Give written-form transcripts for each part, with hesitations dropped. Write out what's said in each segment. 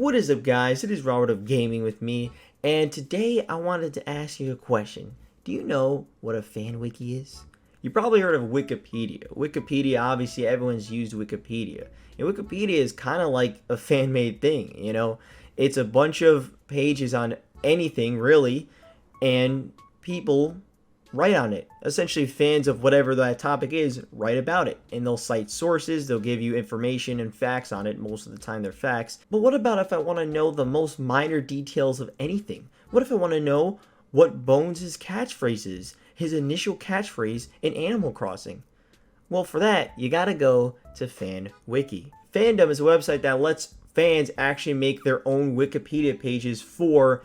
What is up, guys? It is Robert of Gaming with Me, and today I wanted to ask you a question. Do you know what a fan wiki is? You probably heard of Wikipedia. Wikipedia, obviously everyone's used Wikipedia. And Wikipedia is kind of like a fan-made thing, you know? It's a bunch of pages on anything, really, and people write on it. Essentially, fans of whatever that topic is write about it, and they'll cite sources, they'll give you information and facts on it. Most of the time they're facts. But what about if I want to know the most minor details of anything? What if I want to know what Bones' catchphrase is, his initial catchphrase in Animal Crossing? Well, for that, you gotta go to FanWiki. Fandom is a website that lets fans actually make their own Wikipedia pages for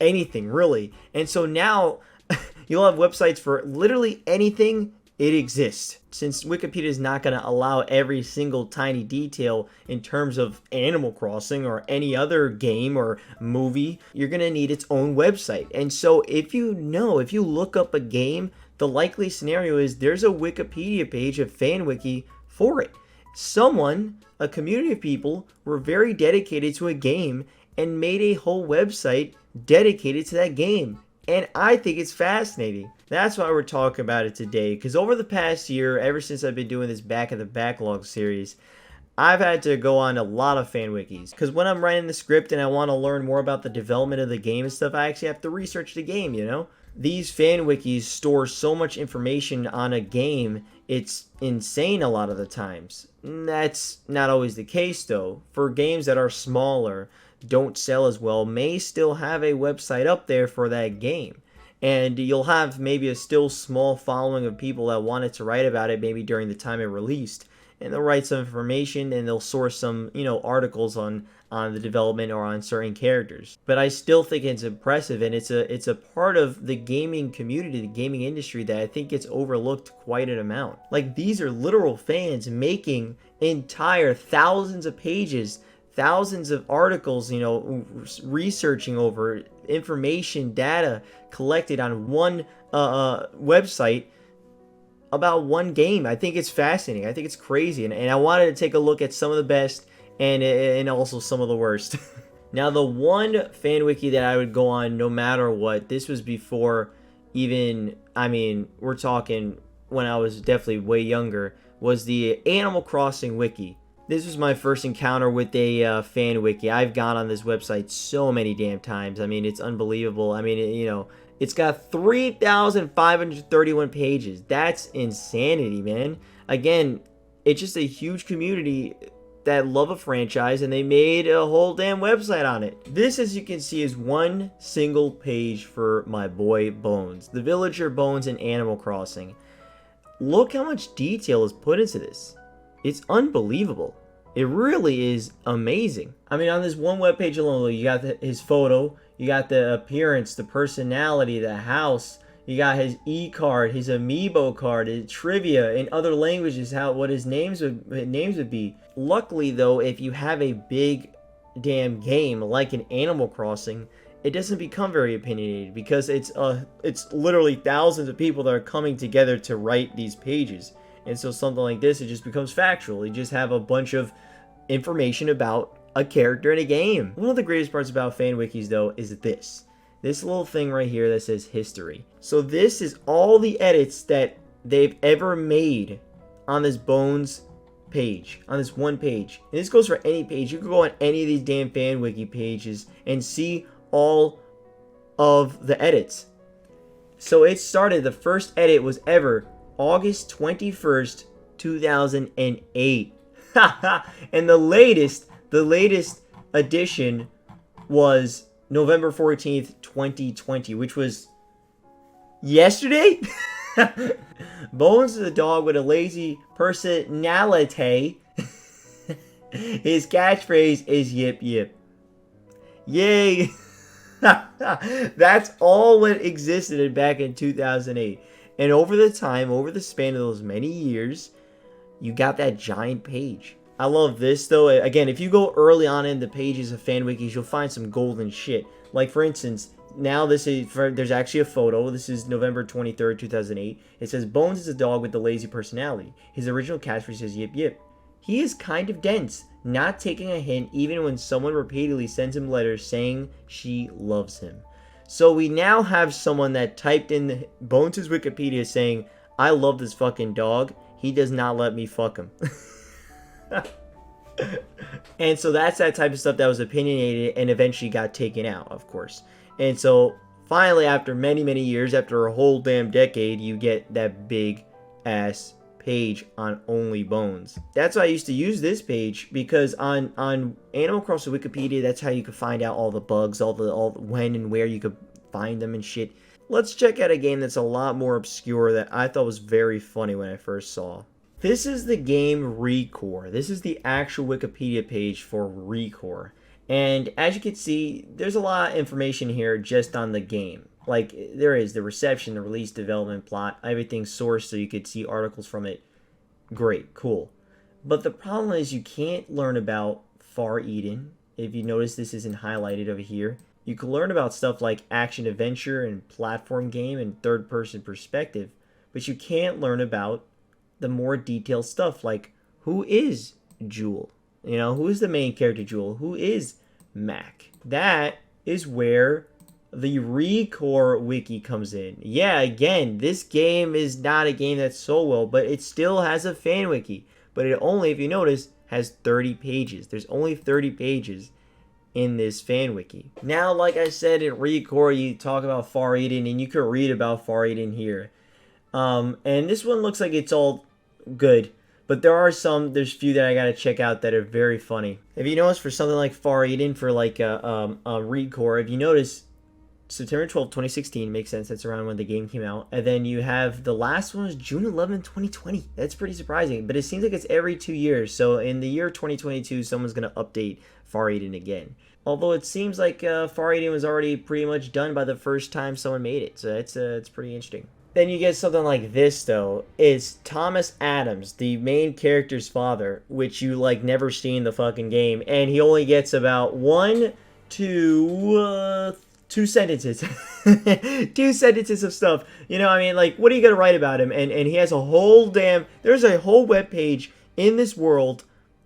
anything, really. And so now you'll have websites for literally anything. It exists. Since Wikipedia is not going to allow every single tiny detail in terms of Animal Crossing or any other game or movie, you're going to need its own website. And so if you look up a game, the likely scenario is there's a Wikipedia page, a FanWiki for it. A community of people were very dedicated to a game and made a whole website dedicated to that game. And I think it's fascinating. That's why we're talking about it today. Because over the past year, ever since I've been doing this Back of the Backlog series, I've had to go on a lot of fan wikis. Because when I'm writing the script and I want to learn more about the development of the game and stuff, I actually have to research the game, you know? These fan wikis store so much information on a game, it's insane a lot of the times. That's not always the case, though. For games that are smaller, don't sell as well, may still have a website up there for that game. And you'll have maybe a still small following of people that wanted to write about it maybe during the time it released. And they'll write some information and they'll source some, articles on the development or on certain characters. But I still think it's impressive, and it's a part of the gaming community, the gaming industry, that I think gets overlooked quite an amount. Like, these are literal fans making entire thousands of pages, thousands of articles, researching over information, data collected on one website about one game. I think it's fascinating. I think it's crazy. And I wanted to take a look at some of the best and also some of the worst. Now, the one fan wiki that I would go on no matter what, this was before even, we're talking when I was definitely way younger, was the Animal Crossing wiki. This was my first encounter with a fan wiki. I've gone on this website so many damn times. It's unbelievable. It's got 3,531 pages. That's insanity, man. Again, it's just a huge community that love a franchise, and they made a whole damn website on it. This, as you can see, is one single page for my boy Bones, the villager Bones in Animal Crossing. Look how much detail is put into this. It's unbelievable. It really is amazing. On this one webpage alone, you got his photo, you got the appearance, the personality, the house, you got his e-card, his amiibo card, his trivia in other languages, what his names would be. Luckily, though, if you have a big damn game like an Animal Crossing, it doesn't become very opinionated, because it's literally thousands of people that are coming together to write these pages. And so something like this, it just becomes factual. You just have a bunch of information about a character in a game. One of the greatest parts about fan wikis, though, is this little thing right here that says history. So this is all the edits that they've ever made on this Bones page, on this one page. And this goes for any page. You can go on any of these damn fan wiki pages and see all of the edits. So it started, the first edit was ever August 21st, 2008. And the latest edition was November 14th, 2020, which was yesterday? Bones is a dog with a lazy personality. His catchphrase is yip yip. Yay! That's all what existed back in 2008. And over the span of those many years, you got that giant page. I love this, though. Again, if you go early on in the pages of fan wikis, you'll find some golden shit. Like, for instance, now there's actually a photo. This is November 23rd, 2008. It says, Bones is a dog with a lazy personality. His original catchphrase says, yip yip. He is kind of dense. not taking a hint even when someone repeatedly sends him letters saying she loves him. So we now have someone that typed in Bones' Wikipedia saying, I love this fucking dog. He does not let me fuck him. And so that's that type of stuff that was opinionated and eventually got taken out, of course. And so finally, after many, many years, after a whole damn decade, you get that big ass page on Only Bones. That's why I used to use this page, because on Animal Crossing Wikipedia, that's how you could find out all the bugs, all the when and where you could find them and shit. Let's check out a game that's a lot more obscure that I thought was very funny when I first saw. This is the game Recore. This is the actual Wikipedia page for Recore. And as you can see, there's a lot of information here just on the game. Like, there is the reception, the release, development, plot, everything's sourced so you could see articles from it. Great, cool. But the problem is you can't learn about Far Eden. If you notice, this isn't highlighted over here. You can learn about stuff like action-adventure and platform game and third-person perspective, but you can't learn about the more detailed stuff like who is Jewel? You know, who is the main character Jewel? Who is Mac? That is where the Recore wiki comes in. Yeah, again, this game is not a game that's so well, but it still has a fan wiki. But it only, if you notice, has 30 pages. There's only 30 pages in this fan wiki. Now, like I said, in Recore, you talk about Far Eden, and you can read about Far Eden here. And this one looks like it's all good. But there's a few that I gotta check out that are very funny. If you notice, for something like Far Eden, for like a Recore, if you notice, September 12th, 2016, makes sense, that's around when the game came out. And then you have, the last one was June 11th, 2020. That's pretty surprising, but it seems like it's every 2 years. So in the year 2022, someone's gonna update Far Eden again. Although it seems like Far Eden was already pretty much done by the first time someone made it. So it's pretty interesting. Then you get something like this, though. It's Thomas Adams, the main character's father, which you, like, never see in the fucking game. And he only gets about two sentences. 2 sentences of stuff. You know, I mean, like, what are you going to write about him? And he has a whole there's a whole webpage in this world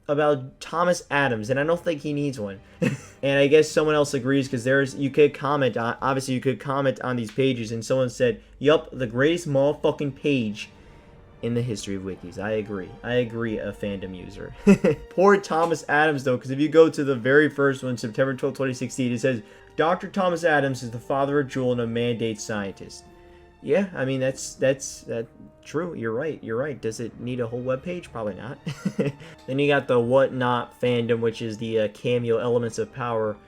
about Thomas Adams, and I don't think he needs one. And I guess someone else agrees, because you could comment on, obviously you could comment on these pages, and someone said, yup, the greatest motherfucking page in the history of wikis. I agree, a fandom user. Poor Thomas Adams, though, because if you go to the very first one, September 12, 2016, it says, Dr. Thomas Adams is the father of Jewel and a mandate scientist. Yeah, I mean, that's true. You're right. Does it need a whole webpage? Probably not. Then you got the Whatnot fandom, which is the cameo Elements of Power.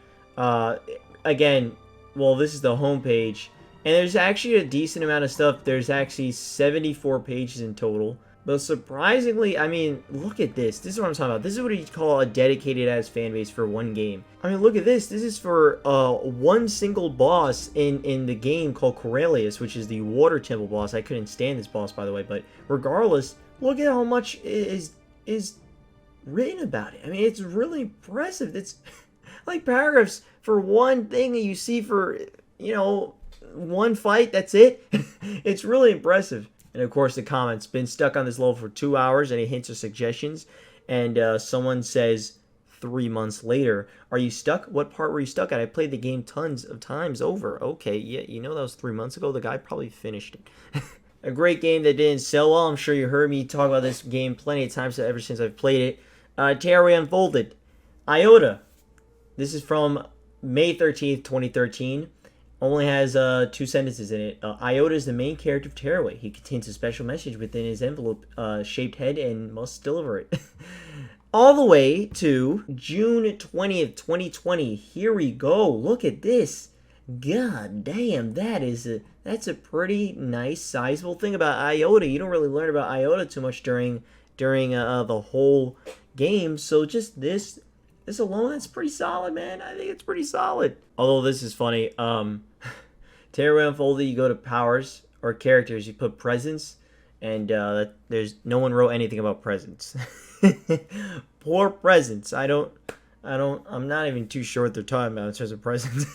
Again, well, this is the homepage. And there's actually a decent amount of stuff. There's actually 74 pages in total. But surprisingly, I mean, look at this. This is what I'm talking about. This is what you call a dedicated ass fan base for one game. I mean, look at this. This is for one single boss in the game called Corellius, which is the Water Temple boss. I couldn't stand this boss, by the way. But regardless, look at how much is written about it. I mean, it's really impressive. It's like paragraphs for one thing that you see for, you know, one fight. That's it. It's really impressive. And of course, the comments, been stuck on this level for 2 hours, any hints or suggestions? And someone says 3 months later, are you stuck? What part were you stuck at? I played the game tons of times over. Okay, yeah, you know that was 3 months ago. The guy probably finished it. A great game that didn't sell well. I'm sure you heard me talk about this game plenty of times ever since I've played it. Terry Unfolded. Iota. This is from May 13th, 2013. Only has 2 sentences in it. Iota is the main character of Tearaway. He contains a special message within his envelope shaped head and must deliver it. All the way to June 20th, 2020. Here we go. Look at this. God damn, that's a pretty nice, sizable thing about Iota. You don't really learn about Iota too much during the whole game. So just this alone, that's pretty solid, man. I think it's pretty solid. Although this is funny. Terra Unfolded, you go to powers or characters, you put presents, and there's no one wrote anything about presents. Poor presents. I'm not even too sure what they're talking about in terms of presents.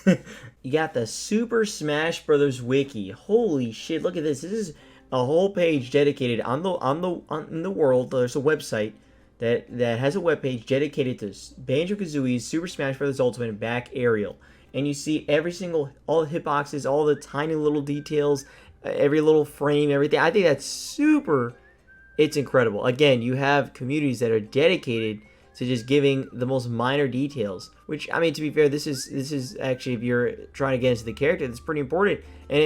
You got the Super Smash Brothers wiki. Holy shit! Look at this. This is a whole page dedicated in the world. There's a website that has a webpage dedicated to Banjo-Kazooie's Super Smash Bros. Ultimate back aerial. And you see all the hitboxes, all the tiny little details, every little frame, everything. I think that's super, it's incredible. Again, you have communities that are dedicated to just giving the most minor details, which, I mean, to be fair, this is actually, if you're trying to get into the character, that's pretty important, and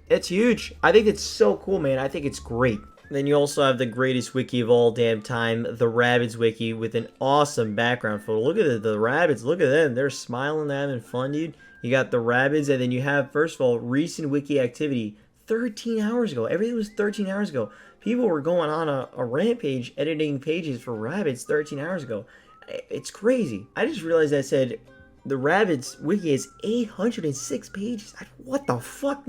it's huge. I think it's so cool, man. I think it's great. Then you also have the greatest wiki of all damn time, the Rabbids wiki, with an awesome background photo. Look at the Rabbids. Look at them. They're smiling, they're having fun, dude. You got the Rabbids, and then you have, first of all, recent wiki activity 13 hours ago. Everything was 13 hours ago. People were going on a rampage editing pages for Rabbids 13 hours ago. It's crazy. I just realized I said the Rabbids wiki is 806 pages. What the fuck?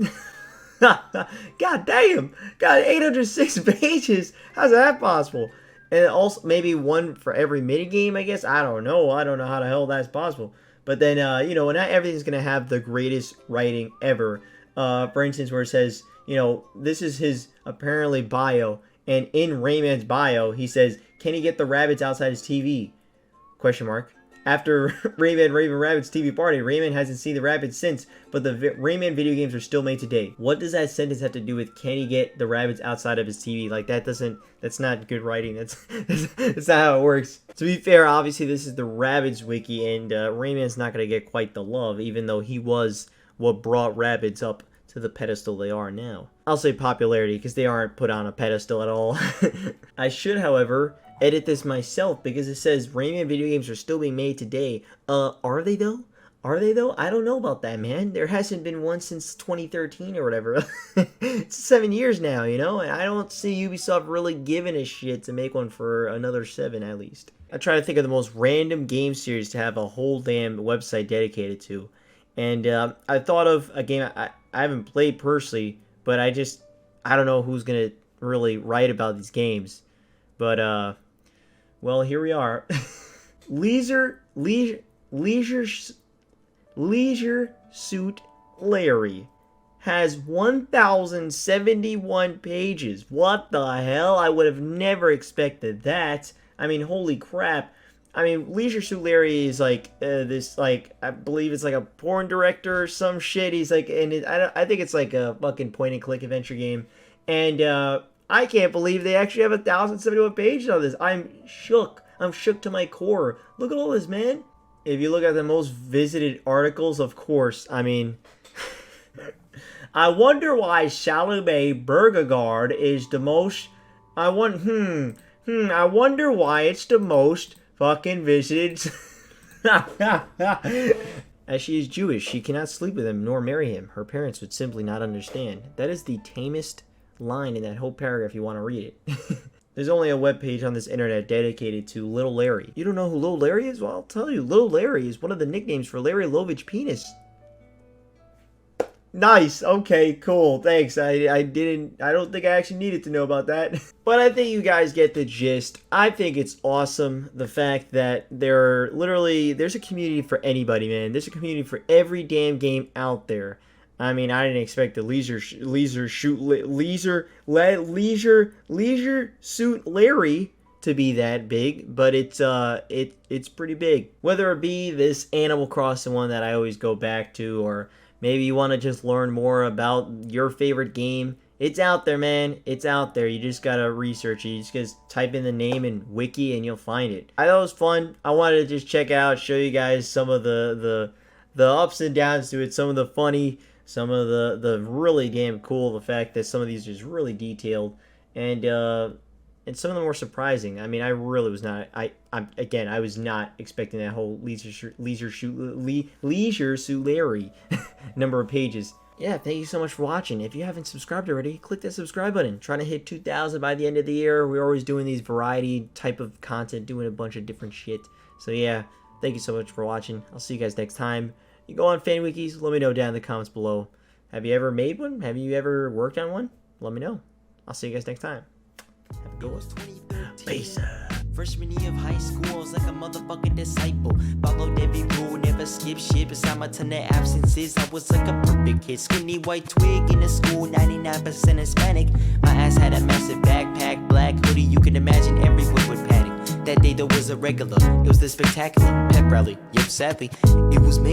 God damn. Got 806 pages. How's that possible? And also maybe one for every minigame, I guess. I don't know. I don't know how the hell that's possible. But then, you know, not everything's going to have the greatest writing ever. For instance, where it says, you know, this is his apparently bio. And in Rayman's bio, he says, can he get the rabbits outside his TV? Question mark. After Rayman Raven Rabbids TV party, Rayman hasn't seen the rabbits since, but the Rayman video games are still made today. What does that sentence have to do with can he get the rabbits outside of his TV? Like, that's not good writing. That's not how it works. To be fair, obviously this is the Rabbids wiki, and Rayman's not going to get quite the love, even though he was what brought Rabbids up to the pedestal they are now. I'll say popularity, because they aren't put on a pedestal at all. I should, however, edit this myself, because it says Rayman video games are still being made today. Are they though? Are they though? I don't know about that, man. There hasn't been one since 2013 or whatever. It's 7 years now, you know? And I don't see Ubisoft really giving a shit to make one for another 7 at least. I try to think of the most random game series to have a whole damn website dedicated to. And I thought of a game I haven't played personally, but I don't know who's going to really write about these games. But, well, here we are. Leisure Suit Larry has 1,071 pages. What the hell? I would have never expected that. I mean, holy crap. I mean, Leisure Suit Larry is like this, like, I believe it's like a porn director or some shit. He's like, and I think it's like a fucking point and click adventure game. And I can't believe they actually have 1,071 pages on this. I'm shook. I'm shook to my core. Look at all this, man. If you look at the most visited articles, of course, I mean, I wonder why Salome Bergagard is the most, I wonder why it's the most fucking visited. As she is Jewish, she cannot sleep with him nor marry him. Her parents would simply not understand. That is the tamest line in that whole paragraph. You want to read it. There's only a webpage on this internet dedicated to Little Larry. You don't know who Little Larry is? Well, I'll tell you. Little Larry is one of the nicknames for Larry Lovich penis. Nice. Okay, cool. Thanks. I don't think I actually needed to know about that. But I think you guys get the gist. I think it's awesome, the fact that there's a community for anybody, man. There's a community for every damn game out there. I mean, I didn't expect the Leisure Suit Larry to be that big, but it's pretty big. Whether it be this Animal Crossing one that I always go back to, or maybe you want to just learn more about your favorite game, it's out there, man. It's out there. You just gotta research it. You just type in the name in Wiki and you'll find it. I thought it was fun. I wanted to just check out, show you guys some of the ups and downs to it, some of the funny, some of the really damn cool, the fact that some of these are just really detailed, and some of them were surprising. I mean, I really was not, I was not expecting that whole Leisure Suit Larry number of pages. Yeah, thank you so much for watching. If you haven't subscribed already, click that subscribe button. Trying to hit 2,000 by the end of the year. We're always doing these variety type of content, doing a bunch of different shit. So yeah, thank you so much for watching. I'll see you guys next time. You go on FanWikis, let me know down in the comments below. Have you ever made one? Have you ever worked on one? Let me know. I'll see you guys next time. Have a good one. Peace. Freshman year of high school, I was like a motherfucking disciple. Followed every rule, never skip shit. Beside my ton of absences, I was like a perfect kid. Skinny white twig in the school, 99% Hispanic. My ass had a massive backpack, black hoodie. You can imagine everyone would panic. That day there was a regular, it was the spectacular pep rally. Yep, sadly, it was me.